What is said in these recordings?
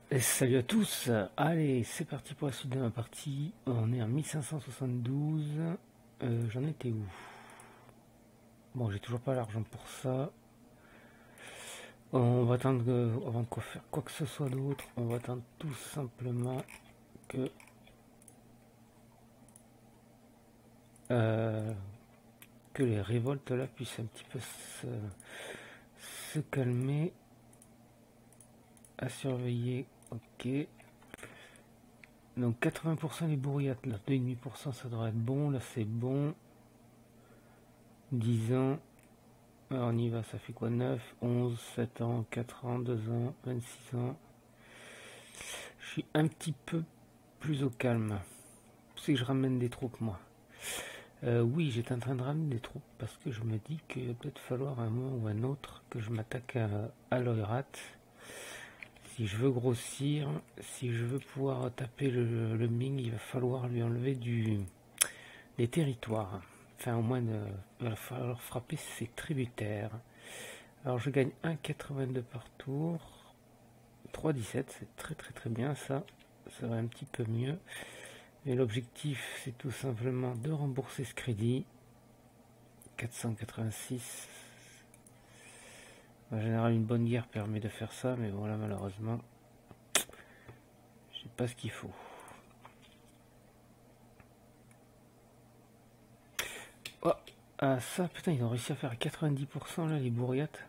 Et salut à tous, allez c'est parti pour la suite de ma partie. On est en 1572. J'en étais où? Bon, j'ai toujours pas l'argent pour ça. On va attendre avant de faire quoi que ce soit d'autre, on va attendre tout simplement que euh, que les révoltes là puissent un petit peu se calmer. À surveiller, ok. Donc 80% les bourriates, là 2,5% ça devrait être bon, là c'est bon. 10 ans. Alors on y va, ça fait quoi? 9, 11, 7 ans, 4 ans, 2 ans, 26 ans. Je suis un petit peu plus au calme. C'est que je ramène des troupes, moi. Oui, j'étais en train de ramener des troupes parce que je me dis qu'il va peut-être falloir un moment ou un autre que je m'attaque à l'Oirat. Si je veux grossir, si je veux pouvoir taper le Ming, il va falloir lui enlever des territoires. Enfin, au moins, il va falloir frapper ses tributaires. Alors, je gagne 1,82 par tour. 3,17, c'est très très très bien ça. Ça va un petit peu mieux. Et l'objectif, c'est tout simplement de rembourser ce crédit. 486. En général, une bonne guerre permet de faire ça, mais voilà, malheureusement, j'ai pas ce qu'il faut. Oh, ah ça, putain, ils ont réussi à faire 90% là, les bourriates.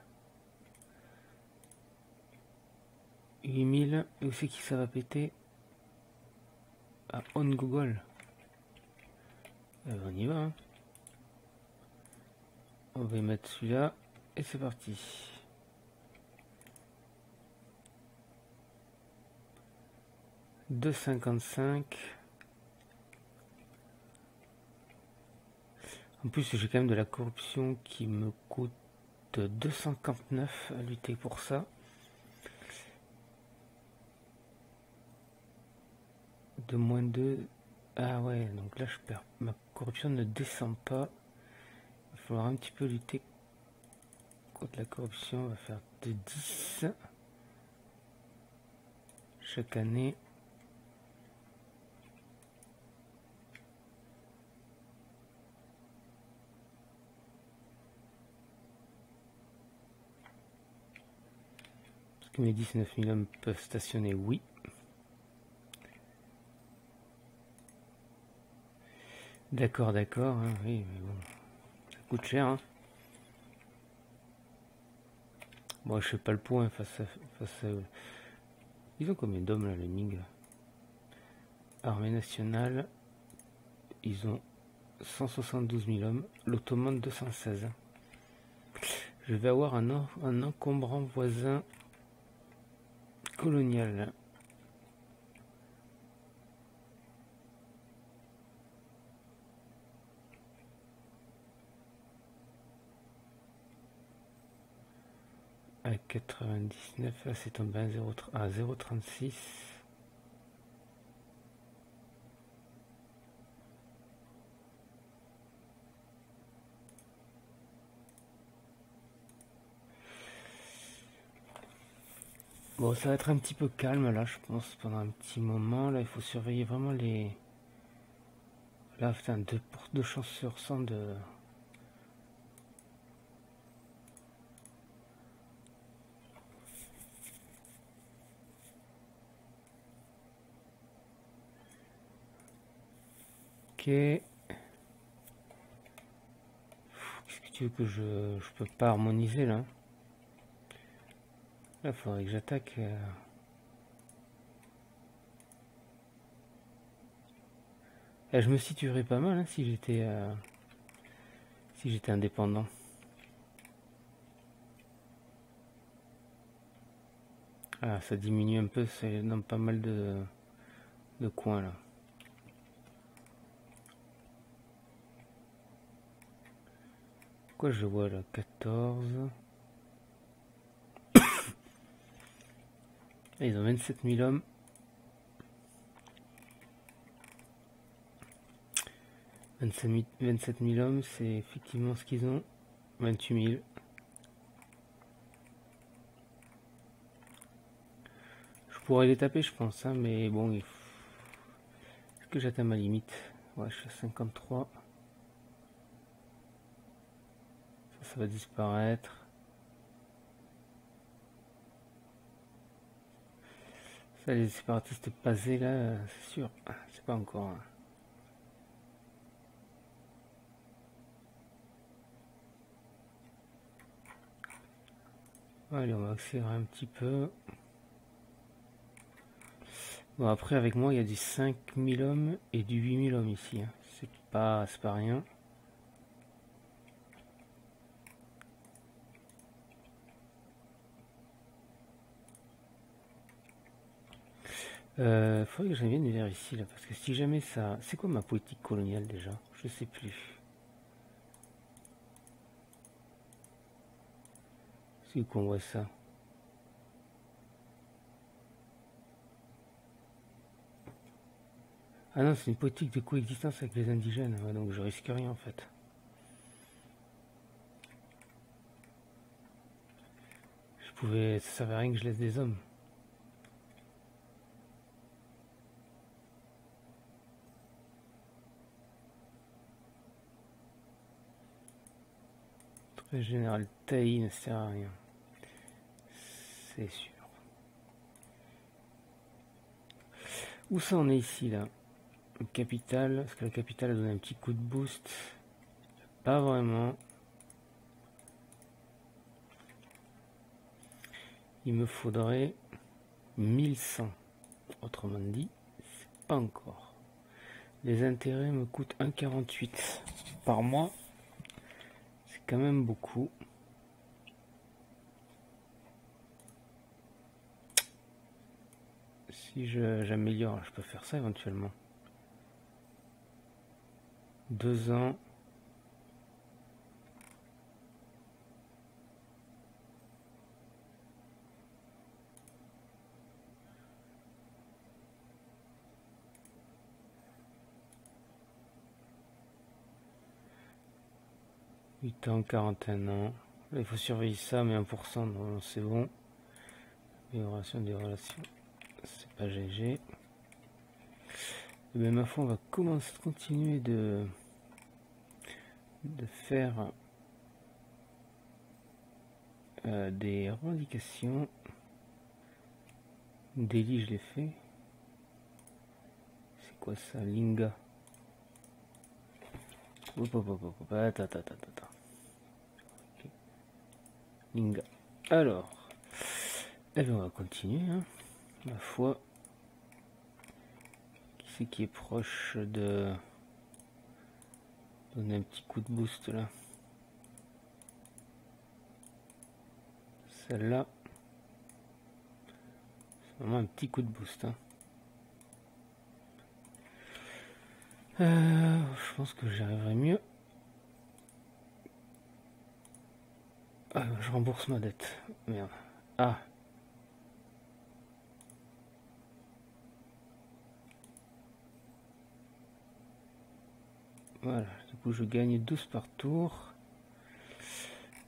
8000, où c'est qui ça va péter? À On Google. On y va, hein. On va y mettre celui-là, et c'est parti. « 2,55. En plus, j'ai quand même de la corruption qui me coûte 259 à lutter pour ça. De moins 2. Ah ouais, donc là je perds. Ma corruption ne descend pas. Il va falloir un petit peu lutter contre la corruption. On va faire de 10 chaque année. Est-ce que mes 19 000 hommes peuvent stationner? Oui. D'accord, d'accord. Hein, oui, mais bon. Ça coûte cher. Hein. Bon, je fais pas le point face à... Ils ont combien d'hommes là, les Ming? Armée nationale. Ils ont 172 000 hommes. L'Ottoman 216. Je vais avoir un encombrant voisin colonial. À 99, là c'est tombé à 0,36. Bon, ça va être un petit peu calme là, je pense, pendant un petit moment. Là, il faut surveiller vraiment les... Là, putain, 2 chances sur 100 de... Ok. Qu'est-ce que tu veux que je peux pas harmoniser là? Là, il faudrait que j'attaque... Là, je me situerais pas mal hein, si j'étais indépendant. Ah, ça diminue un peu, c'est dans pas mal de coins là. Pourquoi je vois là 14? Ah, ils ont 27 000 hommes. 27 000 hommes, c'est effectivement ce qu'ils ont. 28 000. Je pourrais les taper, je pense, hein, mais bon, est-ce que j'atteins ma limite? Ouais, je suis à 53. Ça va disparaître. Ça, les séparatistes passés, là, c'est sûr. C'est pas encore. Allez, on va accélérer un petit peu. Bon, après, avec moi, il y a du 5000 ohms et du 8000 ohms ici. Hein. C'est pas rien. Faudrait que je vienne vers ici, là, parce que si jamais ça... C'est quoi ma politique coloniale, déjà? Je sais plus. C'est où qu'on voit ça? Ah non, c'est une politique de coexistence avec les indigènes, ouais, donc je risque rien, en fait. Ça servait à rien que je laisse des hommes. Très général, taille ne sert à rien. C'est sûr. Où ça on est ici, là? Le capital, est-ce que le capital a donné un petit coup de boost? Pas vraiment. Il me faudrait 1100. Autrement dit, c'est pas encore. Les intérêts me coûtent 1,48 par mois. C'est quand même beaucoup. Si j'améliore, je peux faire ça éventuellement. 2 ans. Huit ans, 41 ans. Là, il faut surveiller ça, mais 1%, non, c'est bon. Amélioration des relations, c'est pas GG. Mais ma foi, on va continuer de faire des revendications. Délit, je l'ai fait. C'est quoi ça, Linga? Attends. Okay. Linga. Alors, eh bien, on va continuer, hein. Ma foi. Qui c'est qui est proche de donner un petit coup de boost là? Celle-là. C'est vraiment un petit coup de boost, hein. Je pense que j'y arriverai mieux. Ah, je rembourse ma dette. Merde. Ah. Voilà, du coup je gagne 12 par tour.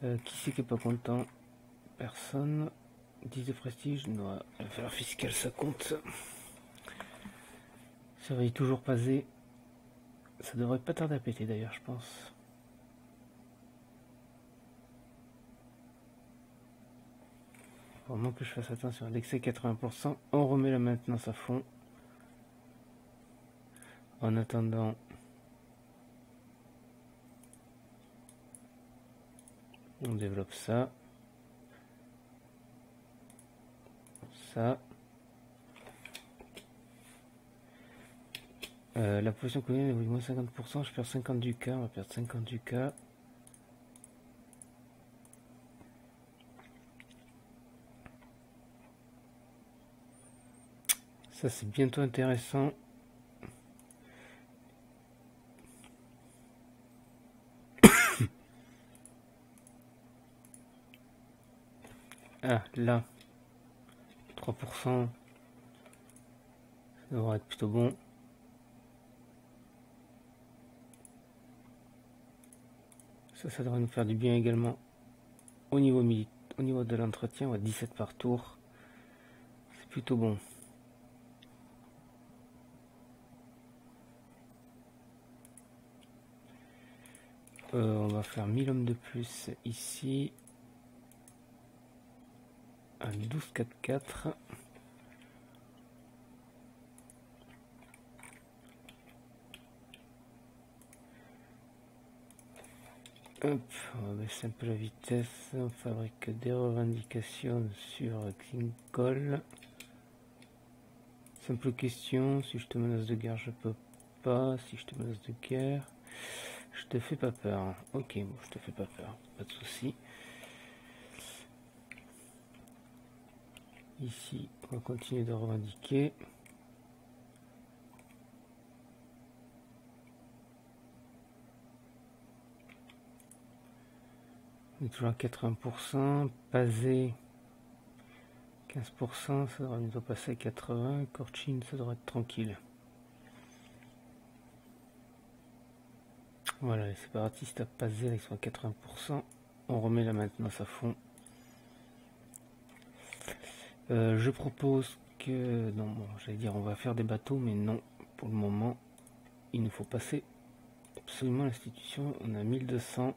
Qui c'est qui est pas content? Personne. 10 de prestige. Non, l'affaire fiscale ça compte. Ça va y toujours passer. Ça devrait pas tarder à péter d'ailleurs, je pense. Vraiment que je fasse attention. L'excès 80%. On remet la maintenance à fond. En attendant. On développe ça. Ça. La position commune évolue moins 50%. Je perds 50 du K. On va perdre 50 du K. Ça c'est bientôt intéressant. Ah là. 3%. Ça devrait être plutôt bon. Ça devrait nous faire du bien également. Au niveau de l'entretien, on va 17 par tour. C'est plutôt bon. On va faire 1000 hommes de plus ici. Un 12-4-4. Hop, on va baisser un peu la vitesse. On fabrique des revendications sur Xincol. Simple question, si je te menace de guerre, je peux pas. Si je te menace de guerre, je te fais pas peur. Ok, bon, je te fais pas peur, pas de souci. Ici, on va continuer de revendiquer. On est toujours à 80%. Pazé, 15%, ça devrait bientôt passer à 80%. Korchin, ça devrait être tranquille. Voilà, les séparatistes à Pazé, là, ils sont à 80%. On remet la maintenance à fond. Je propose que... Non, bon, j'allais dire on va faire des bateaux, mais non. Pour le moment, il nous faut passer absolument l'institution. On a 1200.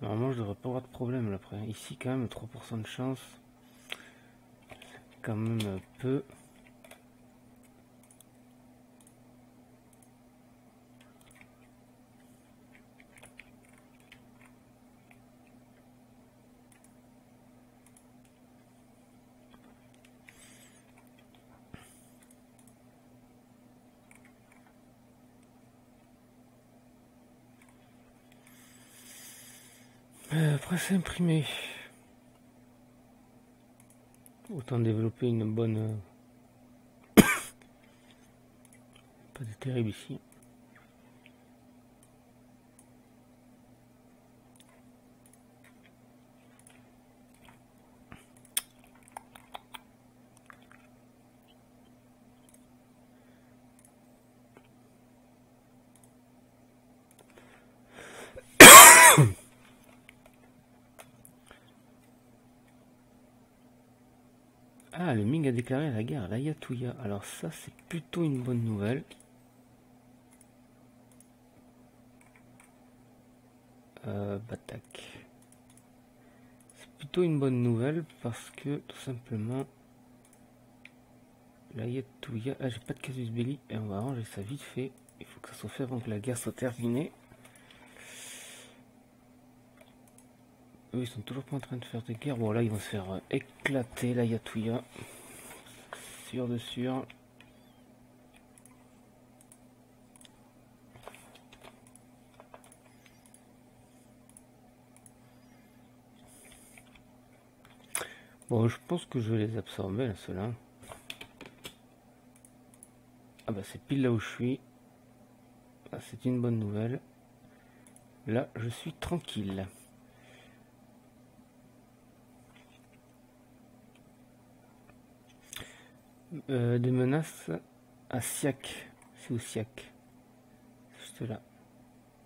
Normalement, je devrais pas avoir de problème là après. Ici, quand même, 3% de chance. Quand même peu. Presse imprimée. Autant développer une bonne... Pas de terrible ici. Ah, le Ming a déclaré la guerre à l'Ayatollah. Alors ça, c'est plutôt une bonne nouvelle. Batak. C'est plutôt une bonne nouvelle parce que, tout simplement, l'Ayatollah... Ah, j'ai pas de casus belli et on va arranger ça vite fait. Il faut que ça soit fait avant que la guerre soit terminée. Eux, ils sont toujours pas en train de faire des guerres. Bon, là, ils vont se faire éclater l'Ayatollah. Sûr de sûr. Bon, je pense que je vais les absorber, là, ceux-là. Ah bah, c'est pile là où je suis. Ah, c'est une bonne nouvelle. Là, je suis tranquille. Des menaces à Siak. C'est où Siak? Juste là.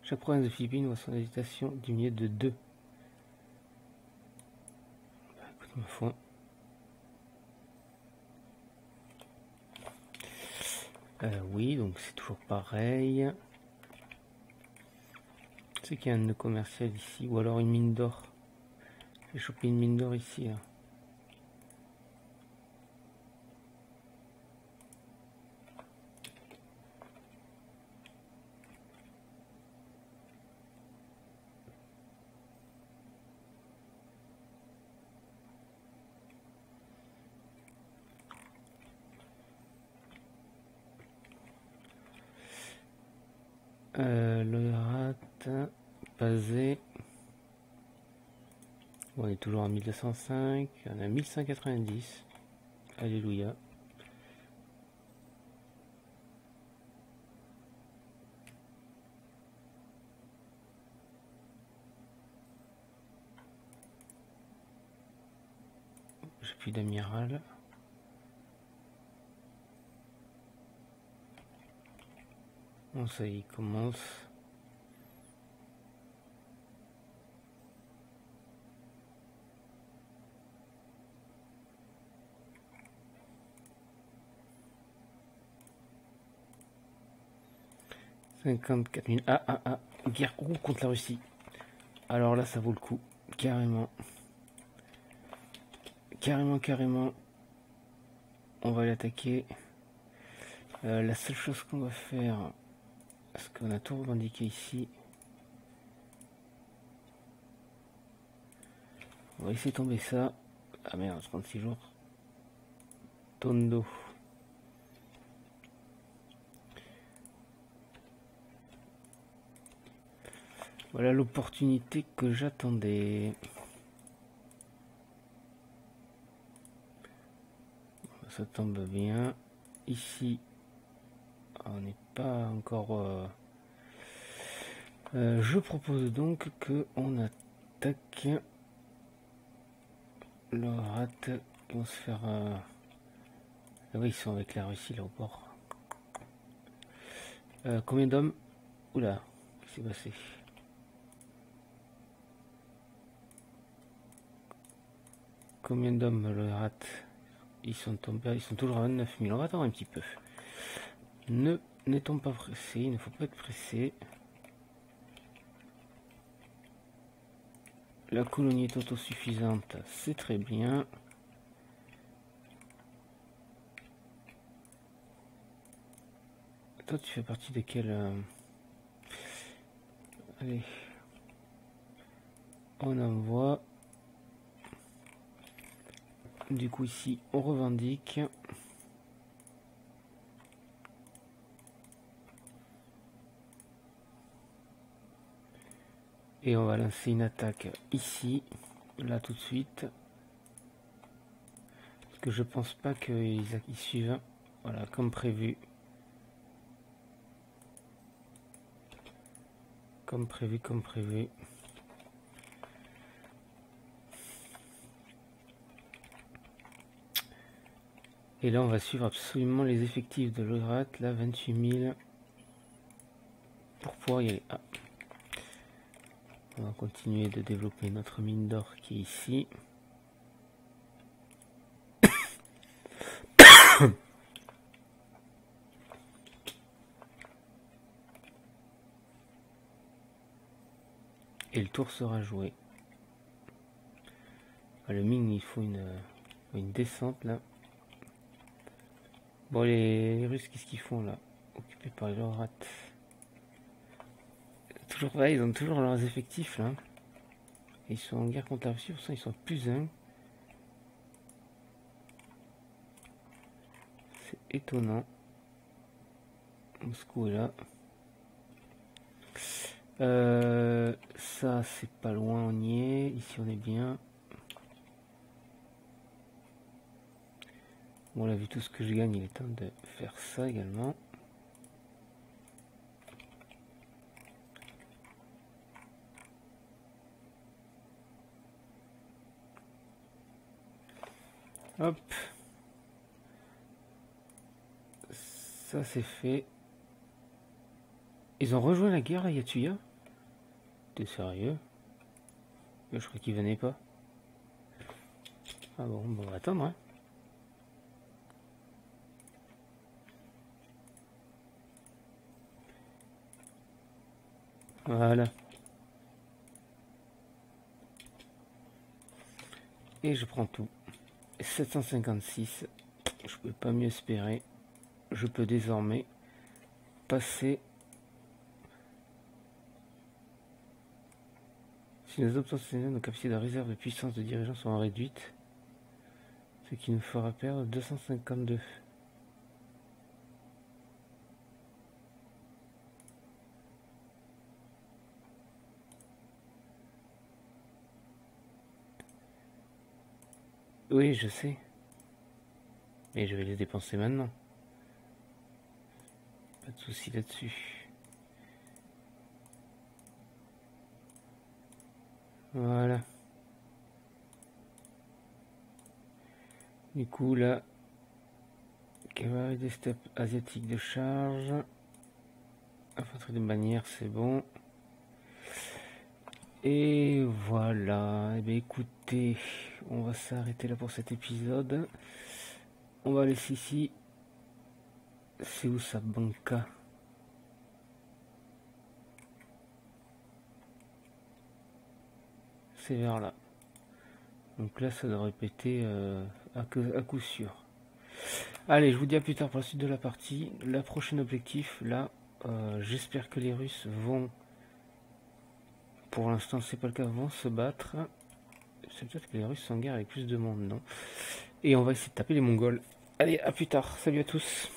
Chaque province de Philippines voit son hésitation diminuer de 2. Bah, écoute, ma foi. Oui, donc c'est toujours pareil. C'est qu'il y a un nœud commercial ici, ou alors une mine d'or. J'ai chopé une mine d'or ici. Là. Le rat, Pazé. Bon, on est toujours à 1205, on a 1190. Alléluia. J'ai plus d'amiral. Bon, ça y commence. 54 000. Guerre contre la Russie. Alors là, ça vaut le coup. Carrément. Carrément. On va l'attaquer. La seule chose qu'on va faire, parce qu'on a tout revendiqué ici, on va laisser tomber ça. Ah merde, 36 jours. Tondo. Voilà l'opportunité que j'attendais. Ça tombe bien. Ici, on n'est pas encore... je propose donc qu'on attaque le rat. Ils vont se faire... Ah oui, ils sont avec la Russie là au bord. Combien d'hommes? Oula, qu'est-ce qui s'est passé? Combien d'hommes le rat? Ils sont tombés, ils sont toujours à 29 000. On va attendre un petit peu. N'étant pas pressé, il ne faut pas être pressé. La colonie est autosuffisante, c'est très bien. Toi, tu fais partie de quel... Allez. On envoie. Du coup, ici, on revendique. Et on va lancer une attaque ici, là tout de suite. Parce que je pense pas qu'ils suivent. Voilà, comme prévu. Comme prévu. Et là, on va suivre absolument les effectifs de l'Ograt, là, 28 000. Pour pouvoir y aller. Ah. On va continuer de développer notre mine d'or qui est ici. Et le tour sera joué. Le mine, il faut une descente là. Bon, les Russes, qu'est-ce qu'ils font là? Occupés par les rats. Toujours là, ils ont toujours leurs effectifs là. Et ils sont en guerre contre la Russie, pour ça ils sont plus 1. C'est étonnant. Moscou est là. Ça c'est pas loin, on y est. Ici on est bien. Bon, là, vu tout ce que je gagne, il est temps de faire ça également. Hop. Ça c'est fait. Ils ont rejoint la guerre à Yatuya? T'es sérieux? Je crois qu'ils venaient pas. Ah bon, on va attendre, hein. Voilà. Et je prends tout. 756. Je peux pas mieux espérer. Je peux désormais passer. Si nos options nos capacités de réserve de puissance de dirigeants sont réduites, ce qui nous fera perdre 252. Oui, je sais. Mais je vais les dépenser maintenant. Pas de souci là-dessus. Voilà. Du coup, là, cavalerie des steppes asiatiques de charge. Infanterie de bannière, c'est bon. Et voilà. Eh bien, écoutez, on va s'arrêter là pour cet épisode. On va laisser ici. C'est où ça, Banca? c'est vers là. Donc là, ça devrait péter à coup sûr. Allez, je vous dis à plus tard pour la suite de la partie. La prochaine objectif, là, j'espère que les Russes vont, pour l'instant c'est pas le cas, vont se battre. C'est peut-être que les Russes sont en guerre avec plus de monde, non? Et on va essayer de taper les Mongols. Allez, à plus tard, salut à tous.